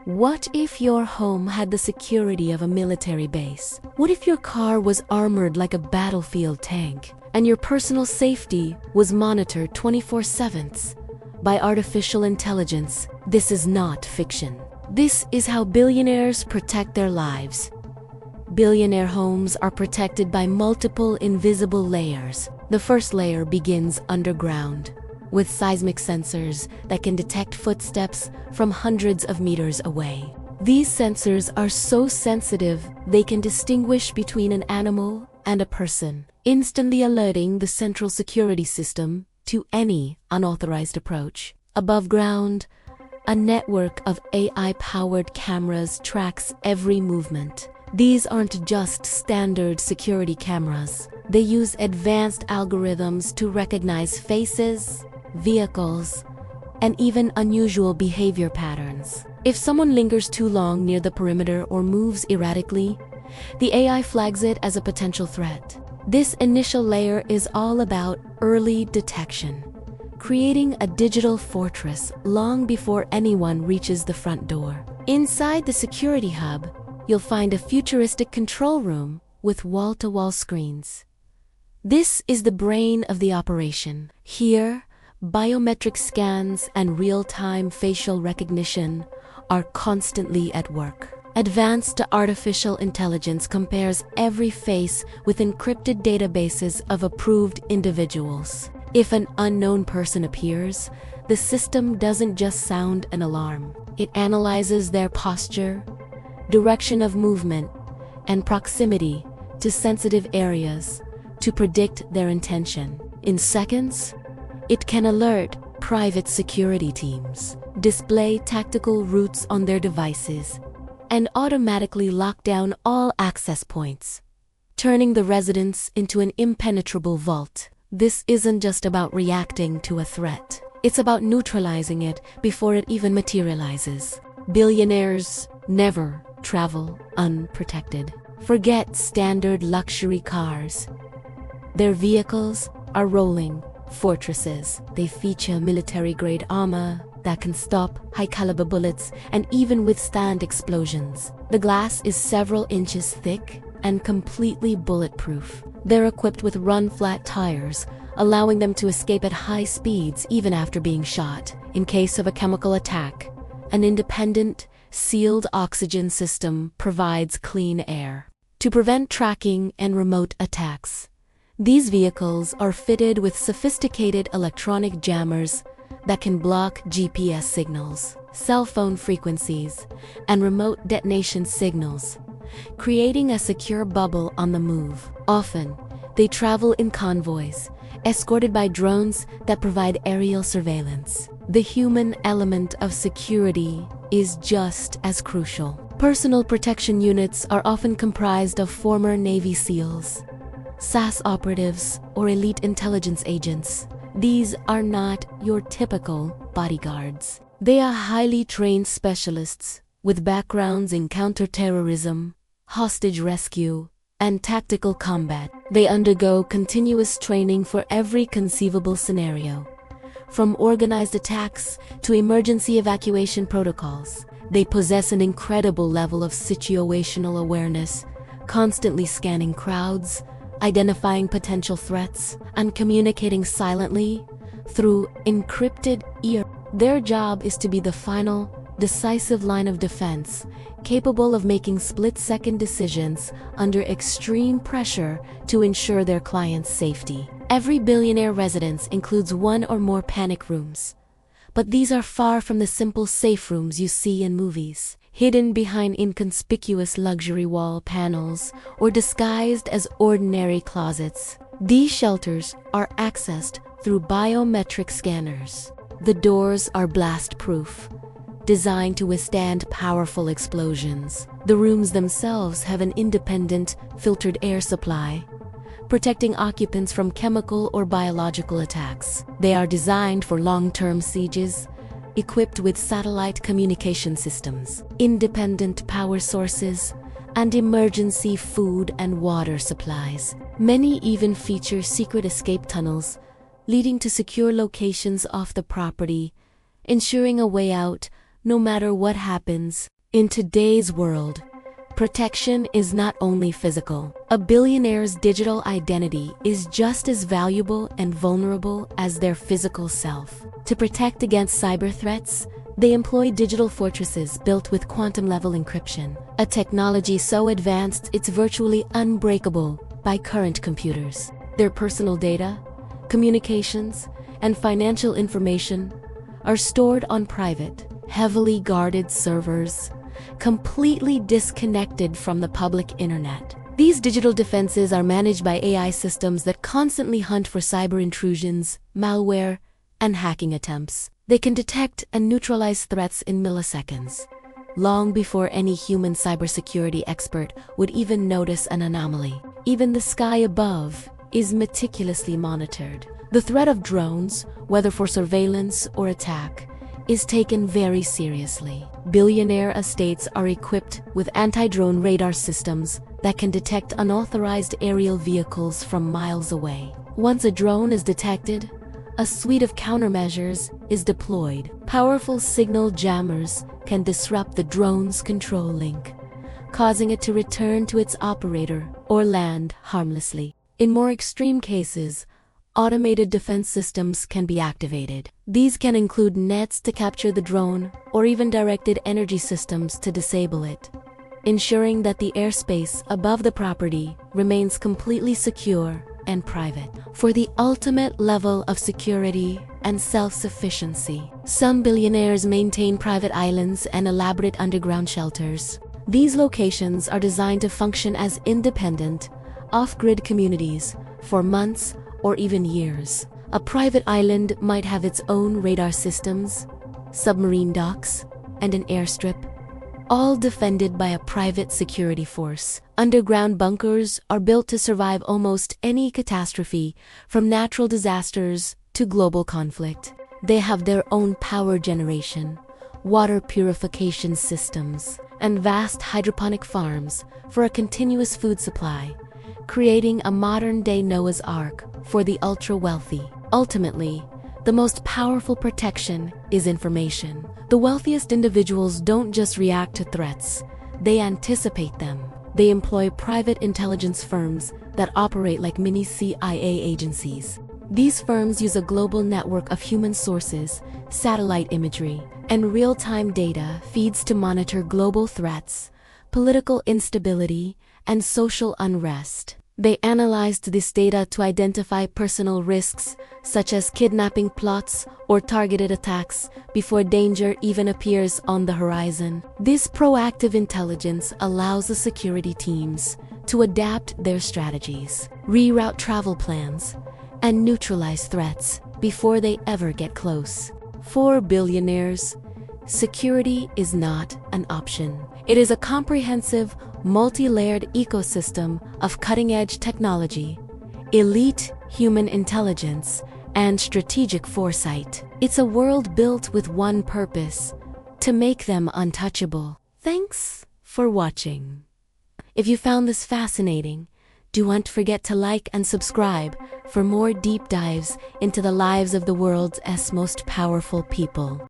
What if your home had the security of a military base? What if your car was armored like a battlefield tank, and your personal safety was monitored 24/7 by artificial intelligence? This is not fiction. This is how billionaires protect their lives. Billionaire homes are protected by multiple invisible layers. The first layer begins underground, with seismic sensors that can detect footsteps from hundreds of meters away. These sensors are so sensitive they can distinguish between an animal and a person, instantly alerting the central security system to any unauthorized approach. Above ground, a network of AI-powered cameras tracks every movement. These aren't just standard security cameras. They use advanced algorithms to recognize faces, vehicles, and even unusual behavior patterns. If someone lingers too long near the perimeter or moves erratically, the AI flags it as a potential threat. This initial layer is all about early detection, creating a digital fortress long before anyone reaches the front door. Inside the security hub, you'll find a futuristic control room with wall-to-wall screens. This is the brain of the operation. Here, biometric scans and real-time facial recognition are constantly at work. Advanced artificial intelligence compares every face with encrypted databases of approved individuals. If an unknown person appears, the system doesn't just sound an alarm. It analyzes their posture, direction of movement, and proximity to sensitive areas to predict their intention. In seconds, it can alert private security teams, display tactical routes on their devices, and automatically lock down all access points, turning the residence into an impenetrable vault. This isn't just about reacting to a threat. It's about neutralizing it before it even materializes. Billionaires never travel unprotected. Forget standard luxury cars. Their vehicles are rolling fortresses. They feature military-grade armor that can stop high-caliber bullets and even withstand explosions. The glass is several inches thick and completely bulletproof. They're equipped with run-flat tires, allowing them to escape at high speeds even after being shot. In case of a chemical attack, an independent, sealed oxygen system provides clean air. To prevent tracking and remote attacks, these vehicles are fitted with sophisticated electronic jammers that can block GPS signals, cell phone frequencies, and remote detonation signals, creating a secure bubble on the move. Often, they travel in convoys, escorted by drones that provide aerial surveillance. The human element of security is just as crucial. Personal protection units are often comprised of former Navy SEALs, SAS operatives, or elite intelligence agents. These are not your typical bodyguards. They are highly trained specialists with backgrounds in counterterrorism, hostage rescue, and tactical combat. They undergo continuous training for every conceivable scenario, from organized attacks to emergency evacuation protocols. They possess an incredible level of situational awareness, constantly scanning crowds, identifying potential threats, and communicating silently through encrypted ear. Their job is to be the final, decisive line of defense, capable of making split-second decisions under extreme pressure to ensure their clients' safety. Every billionaire residence includes one or more panic rooms, but these are far from the simple safe rooms you see in movies. Hidden behind inconspicuous luxury wall panels or disguised as ordinary closets, these shelters are accessed through biometric scanners. The doors are blast-proof, designed to withstand powerful explosions. The rooms themselves have an independent, filtered air supply, protecting occupants from chemical or biological attacks. They are designed for long-term sieges, equipped with satellite communication systems, independent power sources, and emergency food and water supplies. Many even feature secret escape tunnels leading to secure locations off the property, ensuring a way out no matter what happens. In today's world, protection is not only physical. A billionaire's digital identity is just as valuable and vulnerable as their physical self. To protect against cyber threats, they employ digital fortresses built with quantum-level encryption, a technology so advanced it's virtually unbreakable by current computers. Their personal data, communications, and financial information are stored on private, heavily guarded servers, completely disconnected from the public internet. These digital defenses are managed by AI systems that constantly hunt for cyber intrusions, malware, and hacking attempts. They can detect and neutralize threats in milliseconds, long before any human cybersecurity expert would even notice an anomaly. Even the sky above is meticulously monitored. The threat of drones, whether for surveillance or attack, is taken very seriously. Billionaire estates are equipped with anti-drone radar systems that can detect unauthorized aerial vehicles from miles away. Once a drone is detected, a suite of countermeasures is deployed. Powerful signal jammers can disrupt the drone's control link, causing it to return to its operator or land harmlessly. In more extreme cases, automated defense systems can be activated. These can include nets to capture the drone or even directed energy systems to disable it, ensuring that the airspace above the property remains completely secure and private. For the ultimate level of security and self-sufficiency, some billionaires maintain private islands and elaborate underground shelters. These locations are designed to function as independent, off-grid communities for months or even years. A private island might have its own radar systems, submarine docks, and an airstrip, all defended by a private security force. Underground bunkers are built to survive almost any catastrophe, from natural disasters to global conflict. They have their own power generation, water purification systems, and vast hydroponic farms for a continuous food supply, creating a modern-day Noah's Ark for the ultra-wealthy. Ultimately, the most powerful protection is information. The wealthiest individuals don't just react to threats, they anticipate them. They employ private intelligence firms that operate like mini CIA agencies. These firms use a global network of human sources, satellite imagery, and real-time data feeds to monitor global threats, political instability, and social unrest. They analyzed this data to identify personal risks, such as kidnapping plots or targeted attacks, before danger even appears on the horizon. This proactive intelligence allows the security teams to adapt their strategies, reroute travel plans, and neutralize threats before they ever get close. For billionaires, security is not an option. It is a comprehensive, multi-layered ecosystem of cutting-edge technology, elite human intelligence, and strategic foresight. It's a world built with one purpose: to make them untouchable. Thanks for watching. If you found this fascinating, don't forget to like and subscribe for more deep dives into the lives of the world's most powerful people.